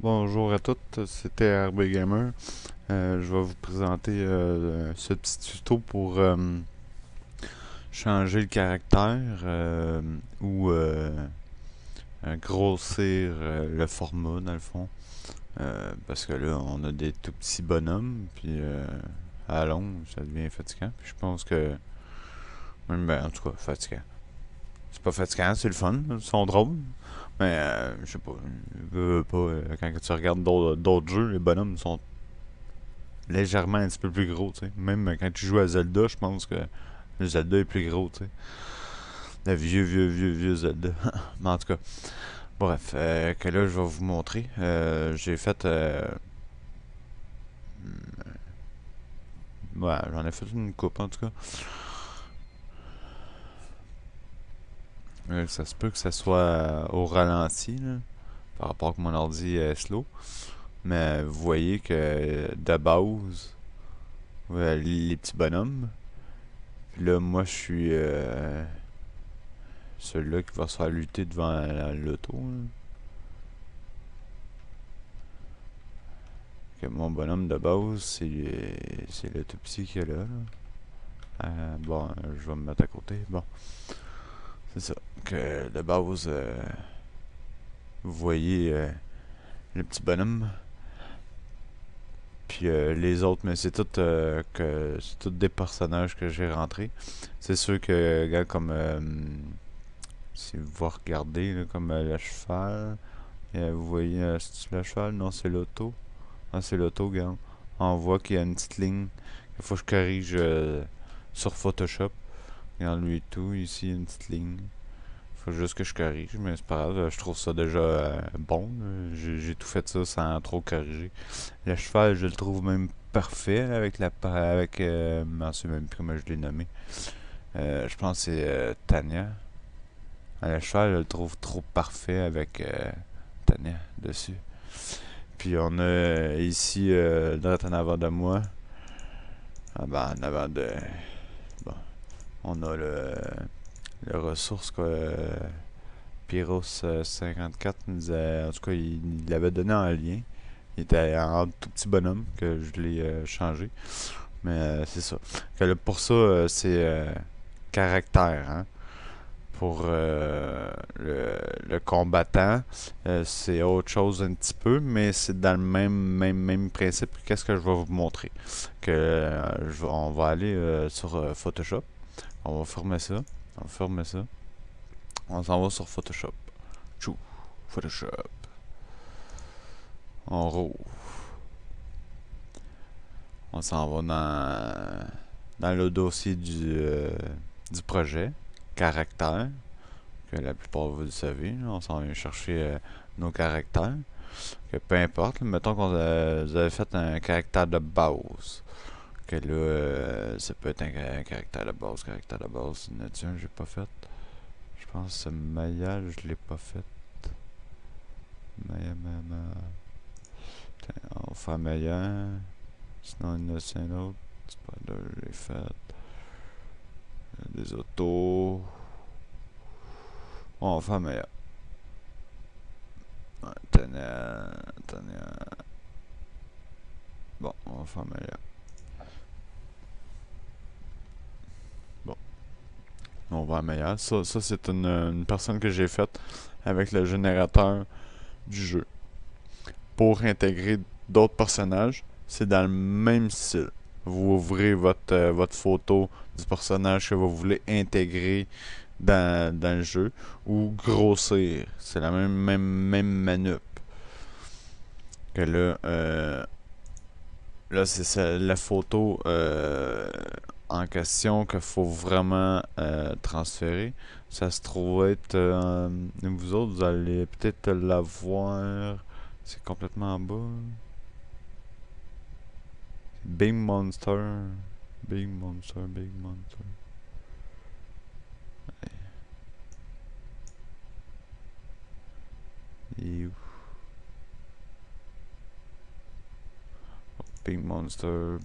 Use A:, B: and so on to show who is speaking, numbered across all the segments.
A: Bonjour à toutes, c'était RB Gamer. Je vais vous présenter ce petit tuto pour changer le caractère ou grossir le format dans le fond. Parce que là, on a des tout petits bonhommes, puis à long, ça devient fatigant. Puis je pense que, ben, en tout cas, fatigant. C'est pas fatigant, c'est le fun, ils sont drôles. Mais je sais pas, quand tu regardes d'autres jeux, les bonhommes sont légèrement un petit peu plus gros, tu sais. Même quand tu joues à Zelda, je pense que le Zelda est plus gros, tu sais. Le vieux Zelda. Mais en tout cas, bref, que là, je vais vous montrer. J'ai fait... ouais, j'en ai fait une coupe, en tout cas. Ça se peut que ça soit au ralenti, là, par rapport à que mon ordi est slow. Mais vous voyez que de base, ouais, les petits bonhommes. Puis là, moi, je suis celui-là qui va se faire lutter devant l'auto, là. Que mon bonhomme de base, c'est le tout petit qu'il y a là. Bon, je vais me mettre à côté. Bon, c'est ça. Que de base, vous voyez le petit bonhomme. Puis les autres, mais c'est tout des personnages que j'ai rentrés. C'est sûr que, regarde, comme si vous regardez, là, comme le cheval, vous voyez, c'est le cheval? Non, c'est l'auto. Ah, c'est l'auto, regarde. On voit qu'il y a une petite ligne qu'il faut que je corrige sur Photoshop. Regarde lui et tout, ici, une petite ligne. Faut juste que je corrige, mais c'est pas grave, je trouve ça déjà bon. J'ai tout fait ça sans trop corriger. Le cheval, je le trouve même parfait avec je sais même plus comment je l'ai nommé. Je pense que c'est Tania. Le cheval, je le trouve trop parfait avec Tania dessus. Puis on a ici, direct en avant de moi, ah ben, en avant de... Bon, on a le ressource que Pyros 54 nous disait, en tout cas, il l'avait donné en lien. Il était en tout petit bonhomme que je l'ai changé. Mais c'est ça. Que pour ça, c'est caractère. Hein. Pour le combattant, c'est autre chose un petit peu, mais c'est dans le même principe. Qu'est-ce que je vais vous montrer? Que on va aller sur Photoshop. On va fermer ça. On va fermer ça. On s'en va sur Photoshop. Tchou. Photoshop. On roule. On s'en va dans le dossier du projet. Caractère. Que la plupart vous le savez. Là, on s'en vient chercher nos caractères. Que peu importe. Là, mettons qu'on vous avez fait un caractère de base. Que là, ça peut être un caractère de base. Caractère de base. Il y en a-tu un que j'ai pas fait? Je pense que ce Maya, je l'ai pas fait. Maya. On va faire Maya. Sinon, il y en a un autre. Spider, je l'ai fait. Des autos. On va faire Maya. Ouais, Tania. Bon, on va faire Maya. Bon, on va à Maya. Ça c'est une personne que j'ai faite avec le générateur du jeu. Pour intégrer d'autres personnages, c'est dans le même style. Vous ouvrez votre photo du personnage que vous voulez intégrer dans le jeu ou grossir. C'est la même manip. Que là c'est la photo en question qu'il faut vraiment transférer. Ça se trouve être... vous autres, vous allez peut-être la voir. C'est complètement en bas. Big Monster. Big Monster. Et Big Monster.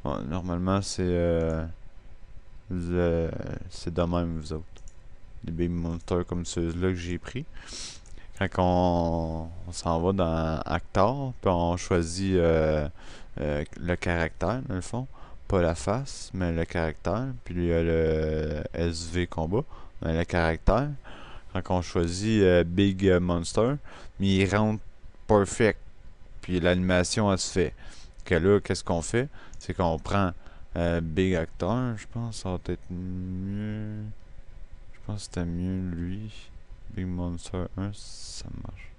A: Bon, normalement, c'est de même, vous autres. Des Big Monster comme ceux-là que j'ai pris. Quand on s'en va dans Actor, puis on choisit le caractère, dans le fond. Pas la face, mais le caractère. Puis il y a le SV combat, mais le caractère. Quand on choisit Big Monster, mais il rentre perfect. Puis l'animation, elle se fait. Que là, qu'est-ce qu'on fait? C'est qu'on prend Big Actor, je pense, ça va être mieux. Je pense que c'était mieux lui. Big Monster 1, ça marche.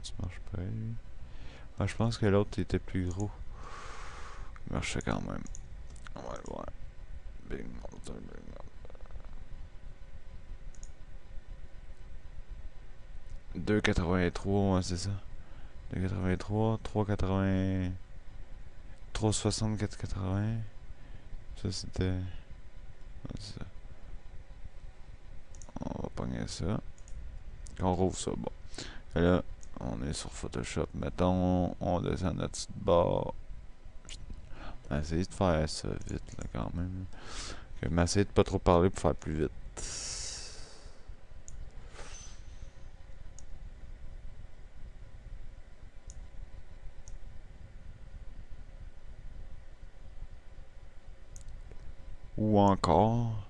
A: Ça marche pareil. Ah, je pense que l'autre était plus gros. Il marchait quand même. On va le voir. Big Monster, Big Monster. 2,83, ouais, c'est ça. 2,83, 3,80. 3,60, 4,80. Ça, c'était. Ouais, c'est ça. On va pogner ça. On rouvre ça, bon. Et là, on est sur Photoshop. Mettons, on descend notre petite barre. On va essayer de faire ça vite, là, quand même. Ok, mais essayer de pas trop parler pour faire plus vite. Ou encore,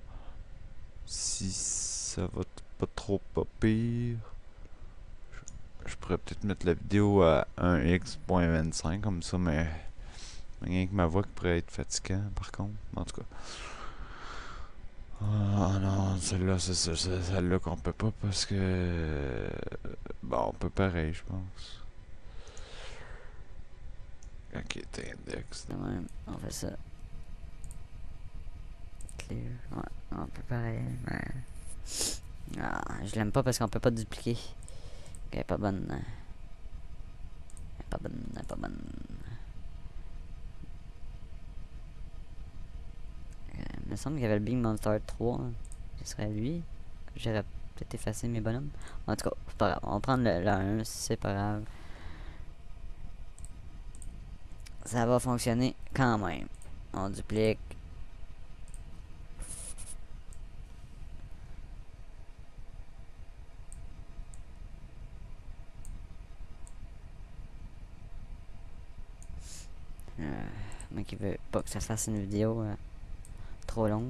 A: si ça va pas trop pas pire, je pourrais peut-être mettre la vidéo à 1x.25 comme ça, mais rien que ma voix qui pourrait être fatigant par contre. En tout cas. Ah non, celle-là, c'est celle-là qu'on peut pas parce que. Bon, on peut pareil, je pense. Ok, t'es index.
B: De même, on fait ça. Clear. Ouais, on peut pareil, mais. Ah, je l'aime pas parce qu'on peut pas dupliquer. Elle est pas bonne. Elle est pas bonne, elle est pas bonne. Il me semble qu'il y avait le Big Monster 3. Hein. Ce serait lui. J'aurais peut-être effacé mes bonhommes. En tout cas, c'est pas grave. On va prendre le 1, c'est pas grave. Ça va fonctionner quand même. On duplique. Moi qui veux pas que ça fasse une vidéo trop longue.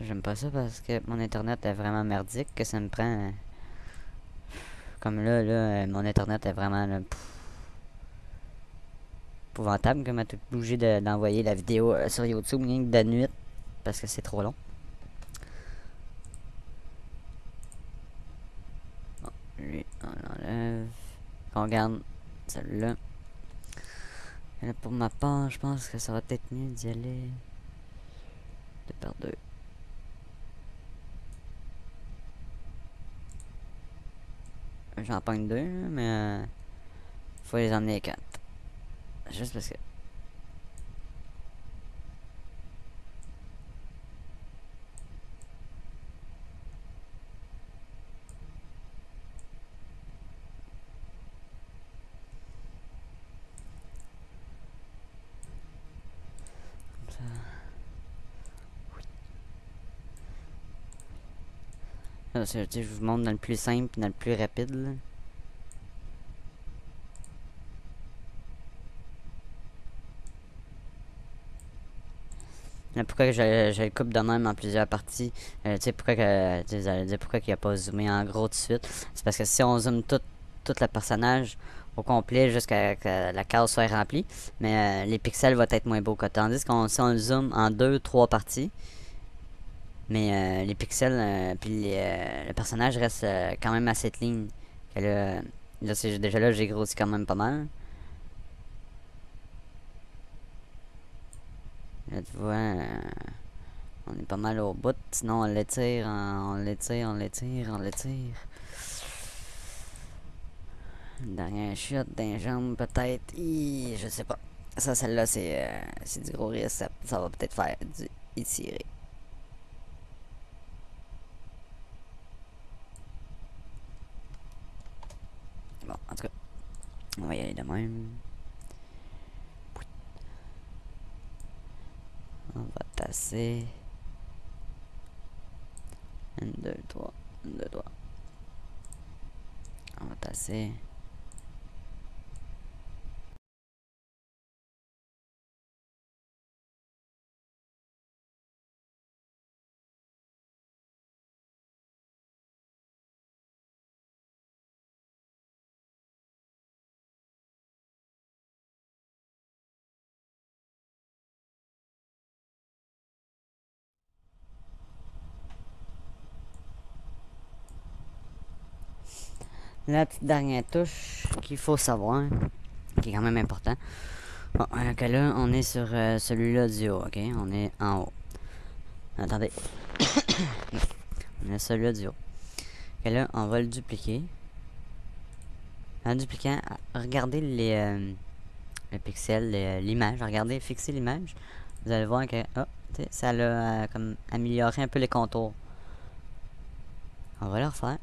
B: J'aime pas ça parce que mon internet est vraiment merdique, que ça me prend... comme là, mon internet est vraiment là, épouvantable, que m'a tout obligé d'envoyer la vidéo sur YouTube rien que de nuit parce que c'est trop long. Bon, lui, on l'enlève. On regarde celle-là. Et là, pour ma part, je pense que ça va peut-être mieux d'y aller 2 par 2. J'en pogne 2, mais faut les emmener 4. Juste parce que... Là, je vous montre dans le plus simple et dans le plus rapide. Là. Pourquoi je le coupe de même en plusieurs parties? Tu sais, pourquoi que. Vous allez dire pourquoi qu'il a pas zoomé en gros tout de suite? C'est parce que si on zoome tout le personnage au complet jusqu'à que la case soit remplie, mais les pixels vont être moins beaux que tandis qu'on si on le zoome en 2-3 parties, mais les pixels puis le personnage reste quand même assez clean. Que là déjà là j'ai grossi quand même pas mal. Là, tu vois, on est pas mal au bout. Sinon, on l'étire, on l'étire, on l'étire, on l'étire. Une dernière chute d'un jambe, peut-être. Je sais pas. Ça, celle-là, c'est du gros risque. Ça va peut-être faire du étirer. Bon, en tout cas, on va y aller de même. On va tasser. 1, 2, 3. 1, 2, 3. On va tasser. La petite dernière touche qu'il faut savoir, qui est quand même important. Bon, que là, on est sur celui-là du haut, ok? On est en haut. Attendez. On est celui-là du haut. Et là, on va le dupliquer. En dupliquant, regardez les pixels, l'image. Regardez, fixez l'image. Vous allez voir que ça l'a comme amélioré un peu les contours. On va le refaire.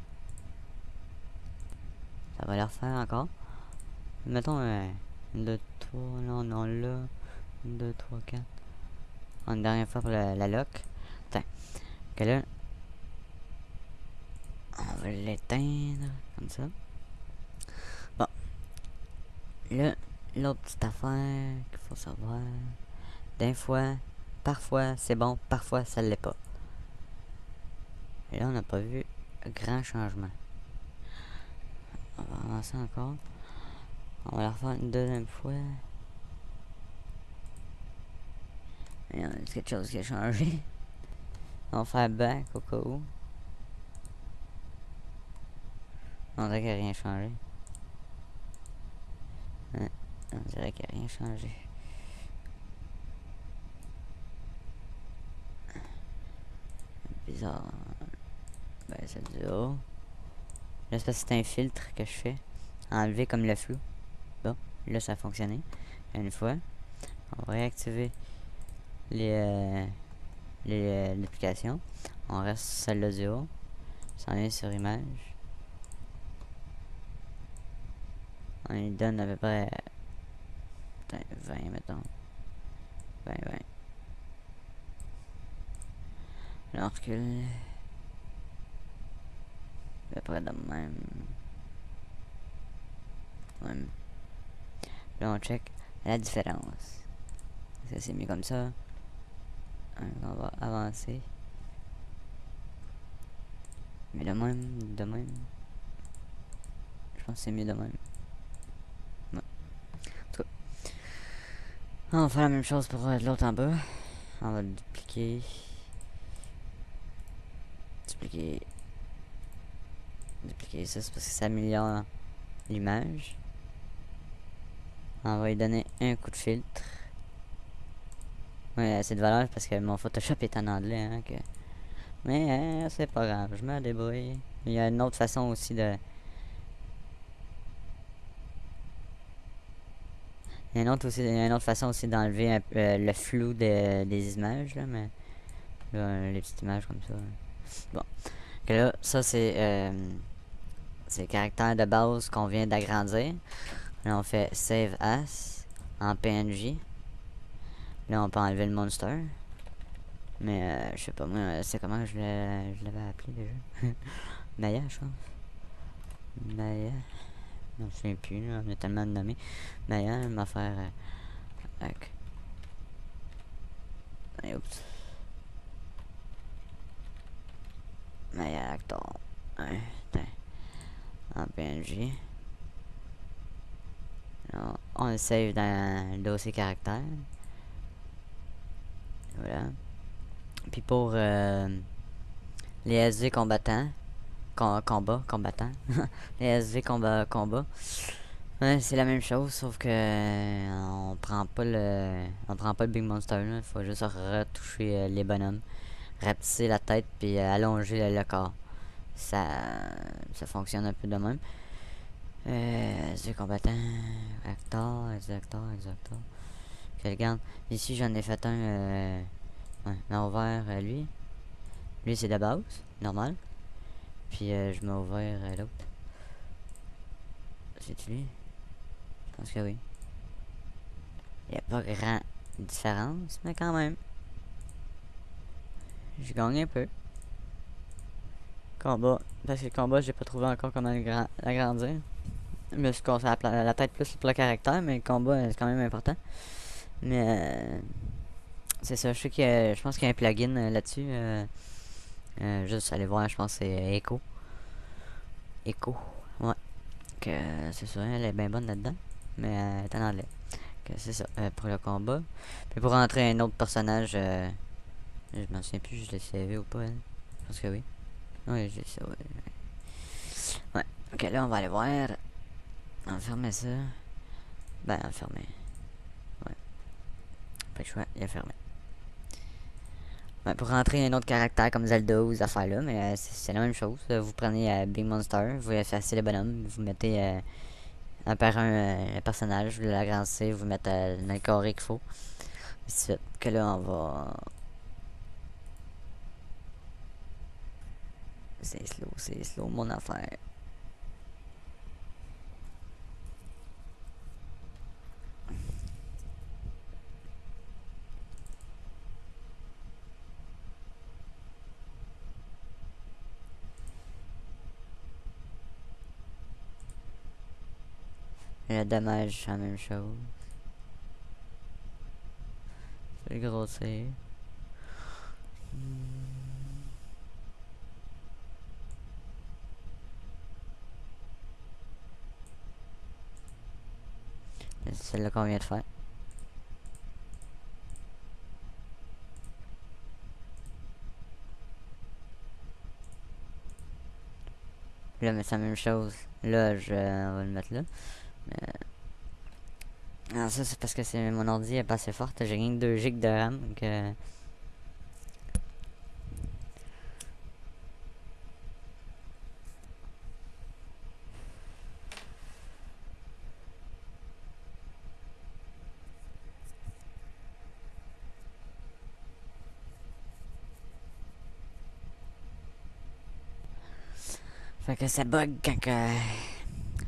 B: Ça va le refaire encore. Mettons 1, 2, 3, là, non, là. 1, 2, 3, 4. Une dernière fois pour la lock. Attends. Que là, on va l'éteindre comme ça. Bon. Là, l'autre petite affaire qu'il faut savoir. D'un fois, parfois c'est bon, parfois ça l'est pas. Et là, on n'a pas vu grand changement. On va avancer encore. On va la refaire une deuxième fois. Il y a quelque chose qui a changé. On va faire back au cas où. On dirait qu'il n'y a rien changé. On dirait qu'il n'y a rien changé. Bizarre. Ben, c'est du haut. Là, c'est parce que c'est un filtre que je fais. Enlever comme le flou. Bon, là, ça a fonctionné. Une fois. On va réactiver l'application. On reste celle-là du haut. Ça en est sur image. On lui donne à peu près 20, mettons. 20. Là, on recule. À peu près de même. Là, on check la différence. Ça, c'est mieux comme ça. On va avancer. Mais de même. Je pense que c'est mieux de même. Ouais. En tout cas, on va faire la même chose pour l'autre en bas. On va le dupliquer. Dupliquer ça, c'est parce que ça améliore l'image. On va lui donner un coup de filtre. Ouais, c'est de valeur parce que mon Photoshop est en anglais. Hein, mais c'est pas grave, je me débrouille. Il y a une autre façon aussi de... Il y a une autre façon aussi d'enlever le flou des images, là, mais... Là, les petites images comme ça. Bon. Que là, ça c'est le caractère de base qu'on vient d'agrandir. Là, on fait Save As en PNG. Là, on peut enlever le monster. Mais je sais pas, moi, c'est comment je l'avais appelé déjà. Maya, je pense. Maya. Je me souviens plus, là, on a tellement de nommés. Maya, elle m'a faire. Avec. Oups. Maya Actor. Ouais, en PNG. Alors, on le save dans le dossier caractère. Voilà. Puis pour les SV combattants, combattants, les SV combat, ouais, c'est la même chose, sauf que on prend pas le Big Monster là, faut juste retoucher les bonhommes, rapetisser la tête puis allonger le corps. Ça fonctionne un peu de même. SV combattant, actor. Que regarde, ici j'en ai fait un, ouais, ouvert lui. Lui c'est de base, normal. Puis je mets ouvert l'autre. C'est lui? Je pense que oui. Il n'y a pas grand différence, mais quand même. Je gagne un peu. Combat. Parce que le combat, j'ai pas trouvé encore comment l'agrandir. Je me suis concentré la tête plus pour le caractère, mais le combat, c'est quand même important. Mais c'est ça, je sais je pense qu'il y a un plugin là-dessus. Juste aller voir, je pense que c'est Echo. Echo. Ouais. Que c'est ça, elle est bien bonne là-dedans. Mais elle est en anglais. Que c'est ça, pour le combat. Puis pour rentrer un autre personnage, je m'en souviens plus, je l'ai sauvé ou pas, elle. Je pense que oui. Oui, j'ai ça, ouais. Ouais. Ok, là, on va aller voir. Enfermer ça. Ben, enfermer. Ouais. Pas le choix, il a fermé. Ouais, pour rentrer un autre caractère comme Zelda ou ces affaires-là, mais c'est la même chose. Vous prenez Big Monster, vous effacez le bonhomme, vous mettez un par un personnage, vous l'agrandissez, vous mettez dans le carré qu'il faut. C'est que là, on va. C'est slow mon affaire. Le dommage, c'est la même chose. Je vais le grossir. C'est celle-là qu'on vient de faire. Là, mais c'est la même chose. Là, on va le mettre là. Ah, ça, c'est parce que mon ordi est pas assez forte. J'ai rien que 2 gigs de RAM. Donc, fait que ça bug quand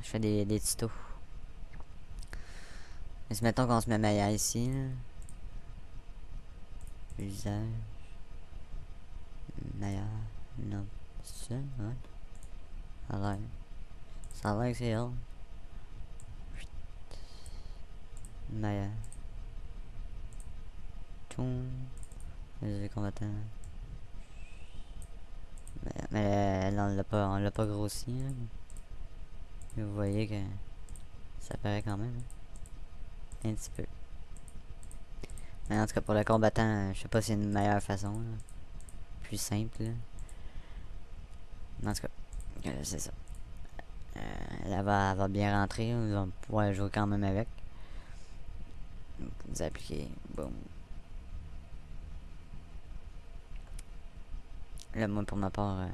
B: je fais des tutos. Mais si mettons qu'on se met meilleur ici. Là. Usage. Meilleur. Non. C'est ça, ouais. Ça a l'air. Ça a l'air que c'est elle. Meilleur. Toum. Les combattants. Mais là, on l'a pas grossi. Là. Et vous voyez que ça paraît quand même. Hein. Un petit peu. Mais en tout cas, pour le combattant, je sais pas si c'est une meilleure façon. Là. Plus simple. Là. En tout cas, c'est ça. Elle va bien rentrer. On va pouvoir jouer quand même avec. Vous appliquez. Boum. Là, moi, pour ma part,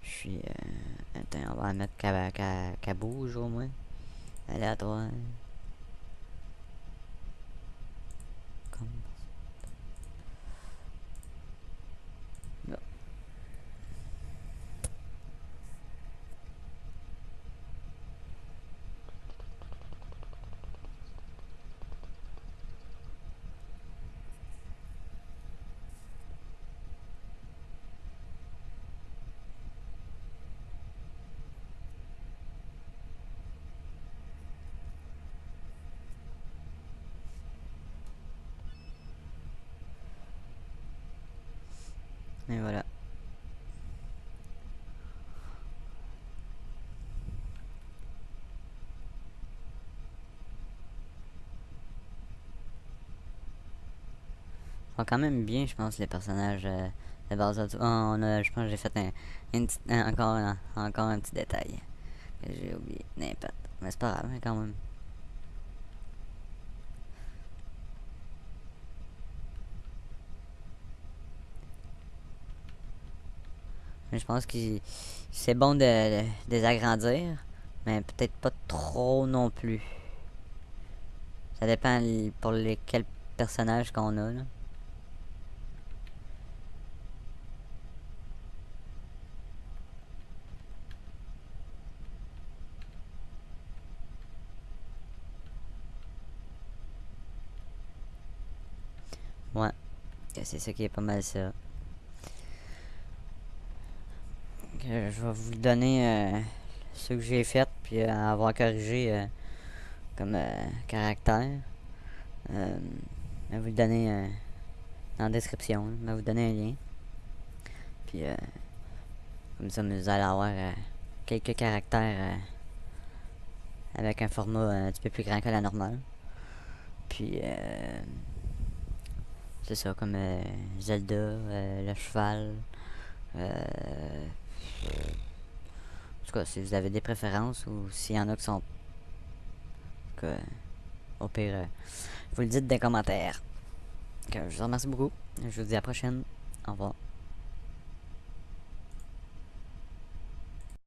B: je suis. Attends, on va mettre qu'elle bouge au moins. Aléatoire. Comme. Là. Et voilà. Ils sont quand même bien, je pense, les personnages de base. Je pense que j'ai fait encore un petit détail que j'ai oublié. N'importe. Mais c'est pas grave, mais quand même. Mais je pense que c'est bon de les agrandir, mais peut-être pas trop non plus. Ça dépend pour quels personnages qu'on a. Là. Ouais, c'est ça qui est pas mal ça. je vais vous donner ceux que j'ai fait, puis avoir corrigé comme caractère. Je vais vous le donner dans la description. Je vais vous donner un lien. Puis comme ça, vous allez avoir quelques caractères avec un format un petit peu plus grand que la normale. Puis c'est ça, comme Zelda, le cheval. En tout cas, si vous avez des préférences ou s'il y en a qui sont. Que, au pire, vous le dites dans les commentaires. Je vous remercie beaucoup. Je vous dis à la prochaine. Au revoir.